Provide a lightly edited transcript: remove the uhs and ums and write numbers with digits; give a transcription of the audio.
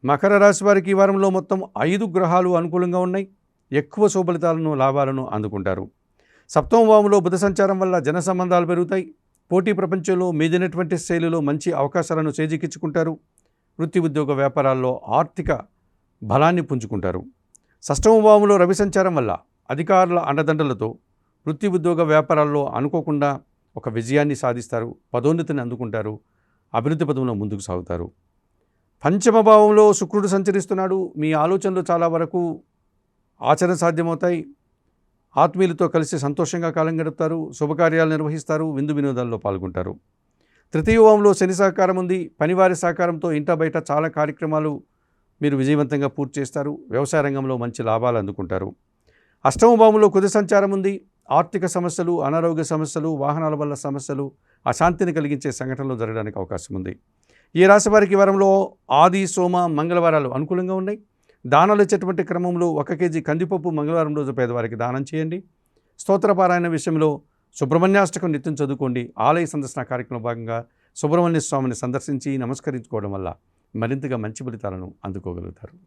మకర రాశి వారికి ఈ వారంలో మొత్తం 5 గ్రహాలు అనుకూలంగా ఉన్నాయి. ఎక్కువ శుభఫలితాలను, లాభాలను అందుకుంటారు. సప్తమ భావంలో బుధ సంచారం వల్ల జన సంబంధాలు పెరుగుతాయి. పోటీ ప్రపంచంలో మీదినటువంటి శైలిలో మంచి అవకాశాలను చేజిక్కించుకుంటారు. వృత్తి, ఉద్యోగ, వ్యాపారాల్లో ఆర్థిక బలాన్ని పుంజుకుంటారు. షష్టమ భావంలో రవి సంచారం వల్ల అధికారుల అండదండలతో వృత్తి, ఉద్యోగ, వ్యాపారాల్లో అనుకోకుండా ఒక విజయాన్ని సాధిస్తారు. పదోన్నతిని అందుకుంటారు. అభివృద్ధి పదంలో ముందుకు సాగుతారు. పంచమ భావంలో శుక్రుడు సంచరిస్తున్నాడు. మీ ఆలోచనలు చాలా వరకు ఆచరణ సాధ్యమవుతాయి. ఆత్మీయులతో కలిసి సంతోషంగా కాలం గడుపుతారు. శుభకార్యాలు నిర్వహిస్తారు. విందు వినోదాల్లో పాల్గొంటారు. తృతీయ భావంలో శని సహకారం ఉంది. పనివారి సహకారంతో ఇంట బయట చాలా కార్యక్రమాలు మీరు విజయవంతంగా పూర్తి చేస్తారు. వ్యవసాయ రంగంలో మంచి లాభాలు అందుకుంటారు. అష్టమ భావంలో కుజ సంచారం ఉంది. ఆర్థిక సమస్యలు, అనారోగ్య సమస్యలు, వాహనాల వల్ల సమస్యలు, అశాంతిని కలిగించే సంఘటనలు జరగడానికి అవకాశం ఉంది. ఈ రాశి వారికి ఈ వారంలో ఆది, సోమ, మంగళవారాలు అనుకూలంగా ఉన్నాయి. దానాలు ఇచ్చేటువంటి క్రమంలో 1 కేజీ కందిపప్పు మంగళవారం రోజు పేదవారికి దానం చేయండి. స్తోత్రపారాయణ విషయంలో సుబ్రహ్మణ్యాష్టకం నిత్యం చదువుకోండి. ఆలయ సందర్శన కార్యక్రమంలో భాగంగా సుబ్రహ్మణ్య స్వామిని సందర్శించి నమస్కరించుకోవడం వల్ల మరింతగా మంచి ఫలితాలను అందుకోగలుగుతారు.